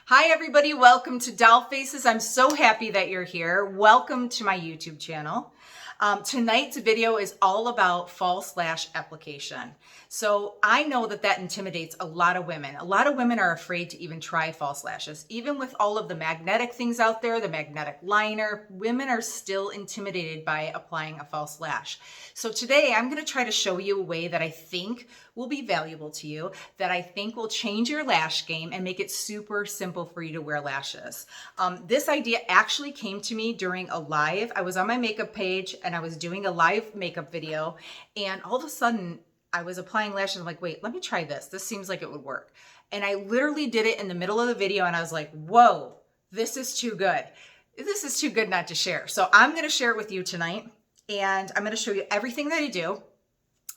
Hi everybody, welcome to Doll Faces. I'm so happy that you're here. Welcome to my YouTube channel. Tonight's video is all about false lash application. So I know that intimidates a lot of women. A lot of women are afraid to even try false lashes. Even with all of the magnetic things out there, the magnetic liner, women are still intimidated by applying a false lash. So today I'm going to try to show you a way that I think will be valuable to you, that I think will change your lash game and make it super simple for you to wear lashes. This idea actually came to me during a live. I was on my makeup page and I was doing a live makeup video, and all of a sudden I was applying lashes. I'm like, wait, let me try this. This seems like it would work. And I literally did it in the middle of the video and I was like, whoa, this is too good. This is too good not to share. So I'm going to share it with you tonight, and I'm going to show you everything that I do.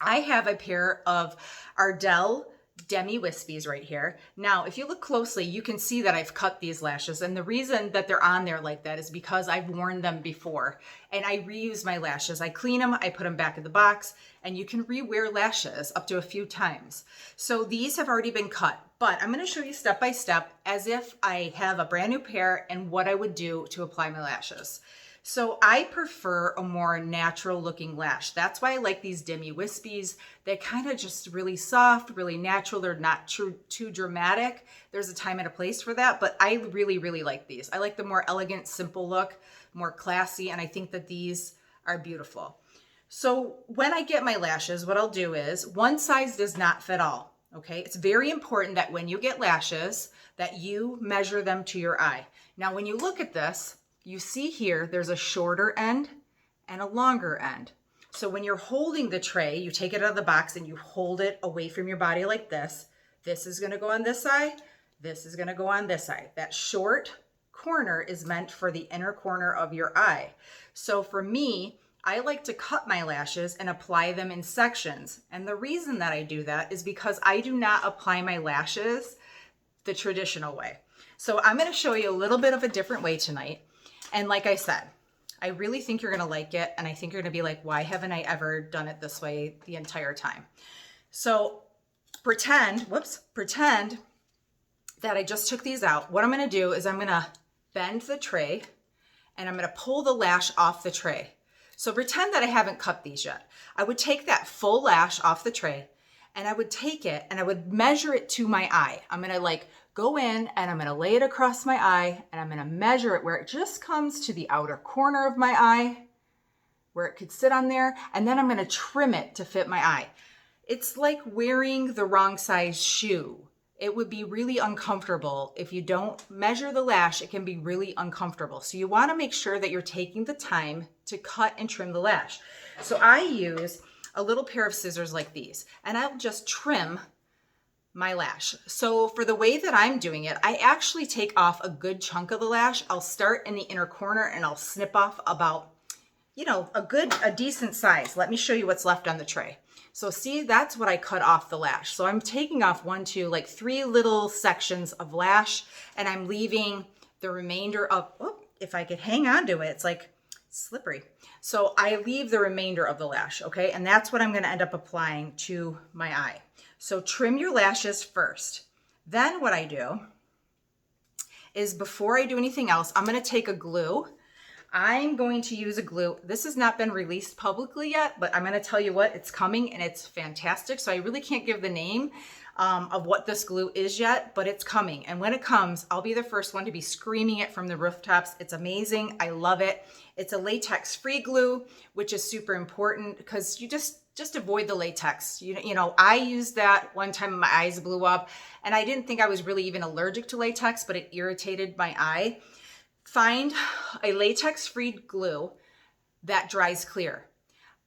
I have a pair of Ardell Demi Wispies right here. Now, if you look closely, you can see that I've cut these lashes, and the reason that they're on there like that is because I've worn them before, and I reuse my lashes. I clean them, I put them back in the box, and you can rewear lashes up to a few times. So these have already been cut, but I'm going to show you step by step as if I have a brand new pair and what I would do to apply my lashes. So I prefer a more natural looking lash. That's why I like these Demi Wispies. They're kind of just really soft, really natural. They're not too dramatic. There's a time and a place for that, but I really, really like these. I like the more elegant, simple look, more classy, and I think that these are beautiful. So when I get my lashes, what I'll do is one size does not fit all, okay? It's very important that when you get lashes that you measure them to your eye. Now, when you look at this, you see here, there's a shorter end and a longer end. So when you're holding the tray, you take it out of the box and you hold it away from your body like this. This is gonna go on this side. This is gonna go on this side. That short corner is meant for the inner corner of your eye. So for me, I like to cut my lashes and apply them in sections. And the reason that I do that is because I do not apply my lashes the traditional way. So I'm gonna show you a little bit of a different way tonight. And like I said, I really think you're gonna like it, and I think you're gonna be like, why haven't I ever done it this way the entire time? So pretend that I just took these out. What I'm gonna do is I'm gonna bend the tray and I'm gonna pull the lash off the tray. So pretend that I haven't cut these yet. I would take that full lash off the tray and I would take it and I would measure it to my eye. I'm gonna go in and I'm gonna lay it across my eye and I'm gonna measure it where it just comes to the outer corner of my eye, where it could sit on there, and then I'm gonna trim it to fit my eye. It's like wearing the wrong size shoe. It would be really uncomfortable. If you don't measure the lash, it can be really uncomfortable. So you wanna make sure that you're taking the time to cut and trim the lash. So I use a little pair of scissors like these, and I'll just trim my lash. So for the way that I'm doing it, I actually take off a good chunk of the lash. I'll start in the inner corner and I'll snip off about, a decent size. Let me show you what's left on the tray. So see, that's what I cut off the lash. So I'm taking off 3 little sections of lash, and I'm leaving the remainder of, if I could hang on to it, it's like slippery. So I leave the remainder of the lash, okay? And that's what I'm gonna end up applying to my eye. So trim your lashes first. Then what I do is, before I do anything else, I'm gonna take a glue. I'm going to use a glue. This has not been released publicly yet, but I'm gonna tell you what, it's coming and it's fantastic. So I really can't give the name of what this glue is yet, but it's coming. And when it comes, I'll be the first one to be screaming it from the rooftops. It's amazing, I love it. It's a latex-free glue, which is super important because you just avoid the latex. I used that one time and my eyes blew up, and I didn't think I was really even allergic to latex, but it irritated my eye. Find a latex-free glue that dries clear.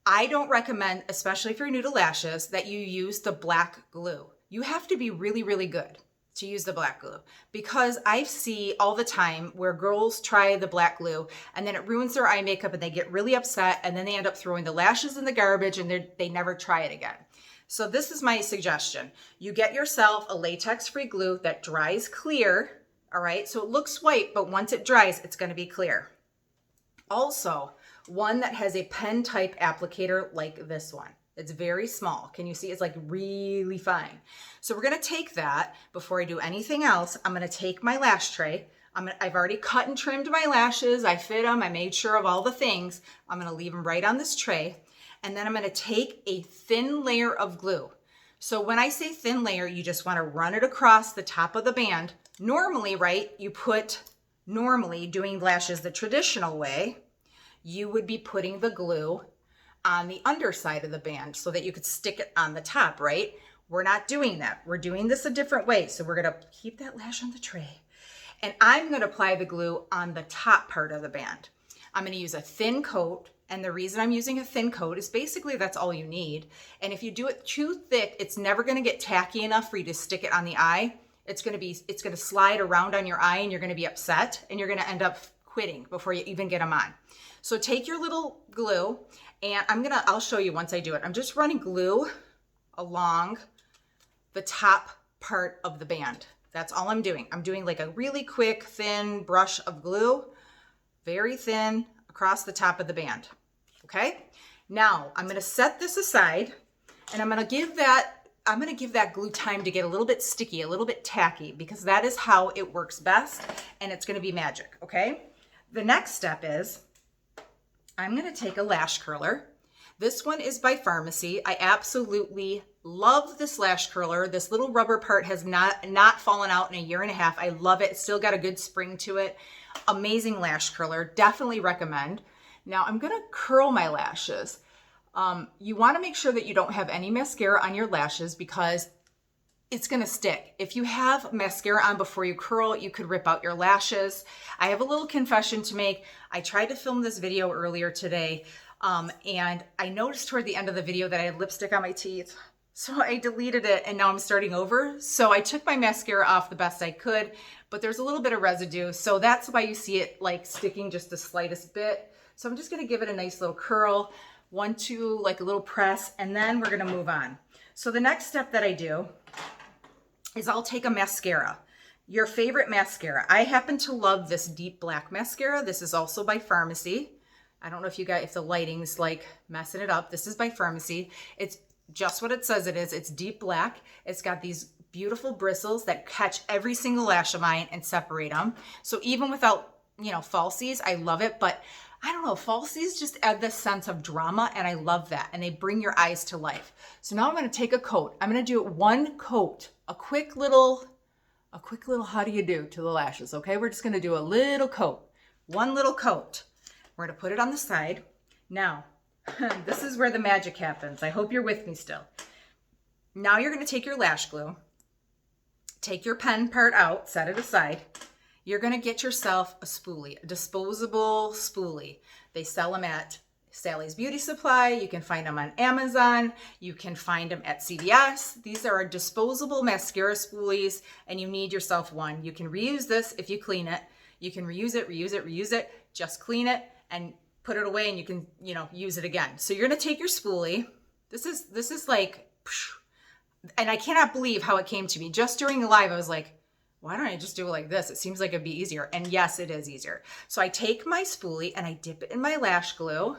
I don't recommend, especially if you're new to lashes, that you use the black glue. You have to be really, really good to use the black glue, because I see all the time where girls try the black glue and then it ruins their eye makeup and they get really upset, and then they end up throwing the lashes in the garbage and they never try it again. So this is my suggestion. You get yourself a latex-free glue that dries clear, all right? So it looks white, but once it dries, it's gonna be clear. Also, one that has a pen type applicator like this one. It's very small. Can you see? It's like really fine. So we're gonna take that, before I do anything else, I'm gonna take my lash tray. I've already cut and trimmed my lashes. I fit them, I made sure of all the things. I'm gonna leave them right on this tray. And then I'm gonna take a thin layer of glue. So when I say thin layer, you just wanna run it across the top of the band. Normally, right, normally doing lashes the traditional way, you would be putting the glue on the underside of the band so that you could stick it on the top, right? We're not doing that. We're doing this a different way. So we're gonna keep that lash on the tray. And I'm gonna apply the glue on the top part of the band. I'm gonna use a thin coat. And the reason I'm using a thin coat is basically that's all you need. And if you do it too thick, it's never gonna get tacky enough for you to stick it on the eye. It's gonna slide around on your eye and you're gonna be upset and you're gonna end up quitting before you even get them on. So take your little glue and I'll show you once I do it. I'm just running glue along the top part of the band. That's all I'm doing. I'm doing like a really quick, thin brush of glue, very thin across the top of the band. Okay? Now I'm gonna set this aside and I'm gonna give that glue time to get a little bit sticky, a little bit tacky, because that is how it works best and it's gonna be magic, okay? The next step is I'm gonna take a lash curler. This one is by Pharmacy. I absolutely love this lash curler. This little rubber part has not fallen out in a year and a half. I love it. It's still got a good spring to it. Amazing lash curler. Definitely recommend. Now I'm gonna curl my lashes. You wanna make sure that you don't have any mascara on your lashes because it's gonna stick. If you have mascara on before you curl, you could rip out your lashes. I have a little confession to make. I tried to film this video earlier today, and I noticed toward the end of the video that I had lipstick on my teeth. So I deleted it and now I'm starting over. So I took my mascara off the best I could, but there's a little bit of residue. So that's why you see it like sticking just the slightest bit. So I'm just gonna give it a nice little curl, 1, 2, like a little press, and then we're gonna move on. So the next step that I do is I'll take a mascara, your favorite mascara. I happen to love this deep black mascara. This is also by Pharmacy. I don't know if the lighting's like messing it up. This is by Pharmacy. It's just what it says it is. It's deep black. It's got these beautiful bristles that catch every single lash of mine and separate them. So even without, falsies, I love it. But I don't know, falsies just add this sense of drama and I love that. And they bring your eyes to life. So now I'm going to take a coat. I'm going to do one coat, a quick little how do you do to the lashes. Okay. We're just going to do a little coat, one little coat. We're going to put it on the side. Now, this is where the magic happens. I hope you're with me still. Now you're going to take your lash glue, take your pen part out, set it aside. You're going to get yourself a spoolie, a disposable spoolie. They sell them at Sally's Beauty Supply. You can find them on Amazon. You can find them at CVS. These are disposable mascara spoolies and you need yourself one. You can reuse this if you clean it. You can reuse it. Just clean it and put it away and you can, use it again. So you're going to take your spoolie. This is like, and I cannot believe how it came to me. Just during the live, I was like, why don't I just do it like this? It seems like it'd be easier. And yes, it is easier. So I take my spoolie and I dip it in my lash glue.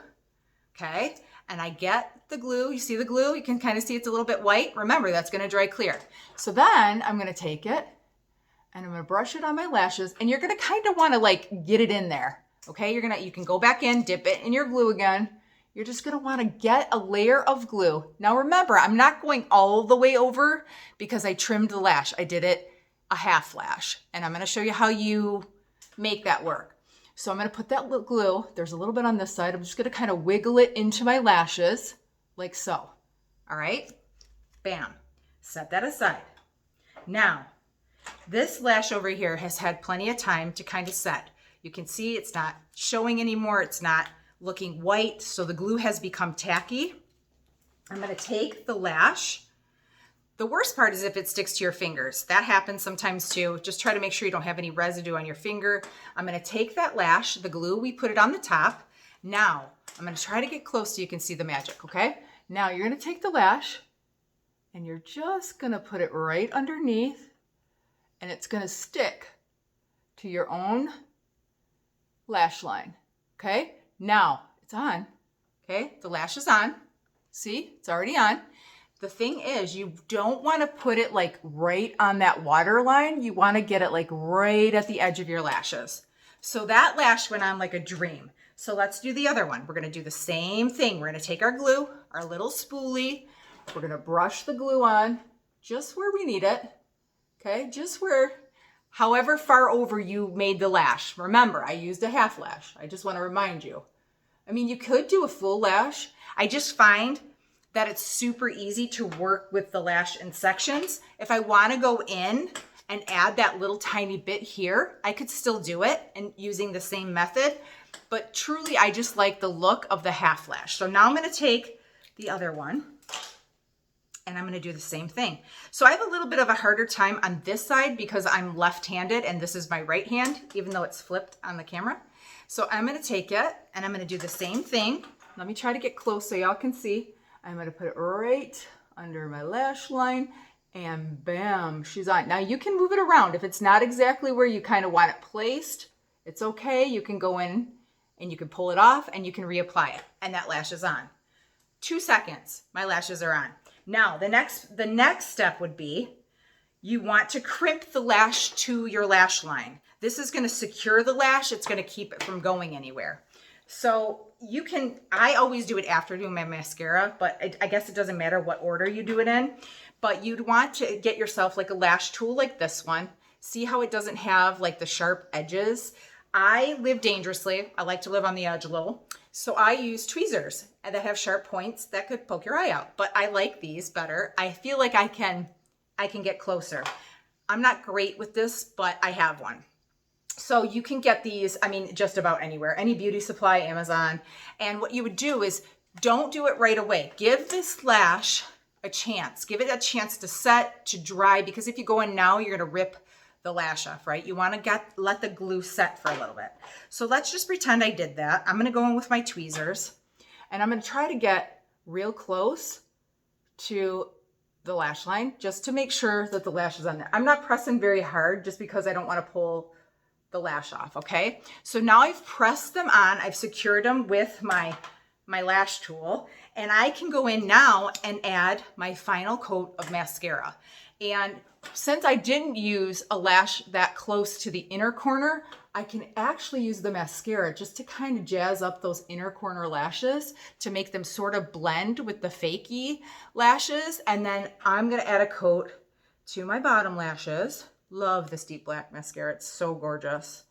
Okay. And I get the glue. You see the glue? You can kind of see it's a little bit white. Remember, that's going to dry clear. So then I'm going to take it and I'm going to brush it on my lashes and you're going to kind of want to like get it in there. Okay. You can go back in, dip it in your glue again. You're just going to want to get a layer of glue. Now remember, I'm not going all the way over because I trimmed the lash. I did it a half lash and I'm going to show you how you make that work. So I'm going to put that glue, there's a little bit on this side. I'm just going to kind of wiggle it into my lashes like so. All right, bam, set that aside. Now, this lash over here has had plenty of time to kind of set. You can see it's not showing anymore. It's not looking white. So the glue has become tacky. I'm going to take the lash. The worst part is if it sticks to your fingers. That happens sometimes too. Just try to make sure you don't have any residue on your finger. I'm going to take that lash, the glue, we put it on the top. Now, I'm going to try to get close so you can see the magic, okay? Now you're going to take the lash and you're just going to put it right underneath and it's going to stick to your own lash line, okay? Now, it's on, okay? The lash is on. See, it's already on. The thing is, you don't want to put it like right on that water line. You want to get it like right at the edge of your lashes. So that lash went on like a dream. So let's do the other one. We're going to do the same thing. We're going to take our glue, our little spoolie. We're going to brush the glue on just where we need it. Okay, just where, however far over you made the lash. Remember, I used a half lash. I just want to remind you. I mean, you could do a full lash. I just find that it's super easy to work with the lash in sections. If I want to go in and add that little tiny bit here, I could still do it and using the same method, but truly I just like the look of the half lash. So now I'm going to take the other one and I'm going to do the same thing. So I have a little bit of a harder time on this side because I'm left-handed and this is my right hand, even though it's flipped on the camera. So I'm going to take it and I'm going to do the same thing. Let me try to get close so y'all can see. I'm going to put it right under my lash line and bam, she's on. Now you can move it around. If it's not exactly where you kind of want it placed, it's okay. You can go in and you can pull it off and you can reapply it and that lash is on. 2 seconds, my lashes are on. Now the next step would be you want to crimp the lash to your lash line. This is going to secure the lash. It's going to keep it from going anywhere. So you can, I always do it after doing my mascara, but I guess it doesn't matter what order you do it in, but you'd want to get yourself like a lash tool like this one. See how it doesn't have like the sharp edges? I live dangerously. I like to live on the edge a little. So I use tweezers that have sharp points that could poke your eye out, but I like these better. I feel like I can get closer. I'm not great with this, but I have one. So you can get these, I mean, just about anywhere, any beauty supply, Amazon. And what you would do is don't do it right away. Give this lash a chance. Give it a chance to set, to dry, because if you go in now, you're going to rip the lash off, right? You want to let the glue set for a little bit. So let's just pretend I did that. I'm going to go in with my tweezers and I'm going to try to get real close to the lash line just to make sure that the lash is on there. I'm not pressing very hard just because I don't want to pull the lash off, okay? So now I've pressed them on, I've secured them with my lash tool, and I can go in now and add my final coat of mascara. And since I didn't use a lash that close to the inner corner, I can actually use the mascara just to kind of jazz up those inner corner lashes to make them sort of blend with the fakey lashes. And then I'm gonna add a coat to my bottom lashes. Love this deep black mascara. It's so gorgeous.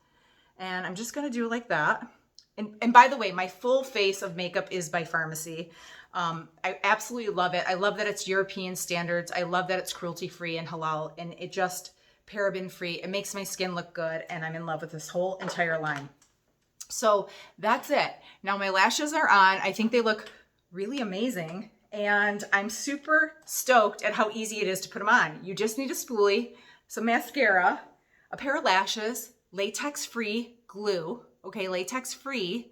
And I'm just going to do it like that. And by the way, my full face of makeup is by Pharmacy. I absolutely love it. I love that it's European standards. I love that it's cruelty-free and halal. And it just paraben-free. It makes my skin look good. And I'm in love with this whole entire line. So that's it. Now my lashes are on. I think they look really amazing. And I'm super stoked at how easy it is to put them on. You just need a spoolie, some mascara, a pair of lashes, latex-free glue, okay, latex-free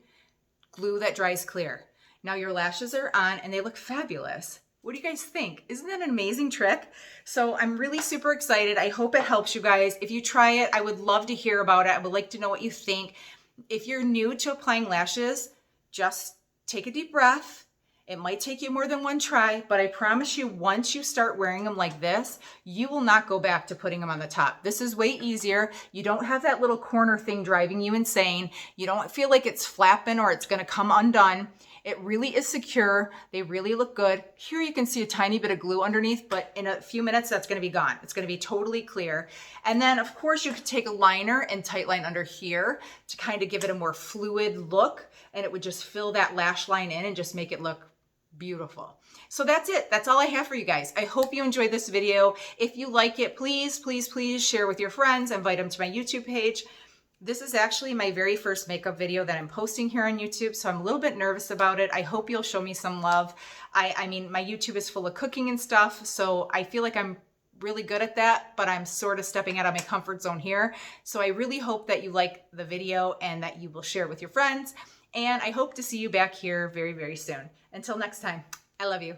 glue that dries clear. Now your lashes are on and they look fabulous. What do you guys think? Isn't that an amazing trick? So I'm really super excited. I hope it helps you guys. If you try it, I would love to hear about it. I would like to know what you think. If you're new to applying lashes, just take a deep breath. It might take you more than one try, but I promise you, once you start wearing them like this, you will not go back to putting them on the top. This is way easier. You don't have that little corner thing driving you insane. You don't feel like it's flapping or it's gonna come undone. It really is secure. They really look good. Here you can see a tiny bit of glue underneath, but in a few minutes, that's gonna be gone. It's gonna be totally clear. And then of course you could take a liner and tight line under here to kind of give it a more fluid look, and it would just fill that lash line in and just make it look beautiful. So that's it. That's all I have for you guys. I hope you enjoyed this video. If you like it, please, please, please share with your friends, invite them to my YouTube page. This is actually my very first makeup video that I'm posting here on YouTube, so I'm a little bit nervous about it. I hope you'll show me some love. I mean, my YouTube is full of cooking and stuff, so I feel like I'm really good at that, but I'm sort of stepping out of my comfort zone here. So I really hope that you like the video and that you will share it with your friends. And I hope to see you back here very, very soon. Until next time, I love you.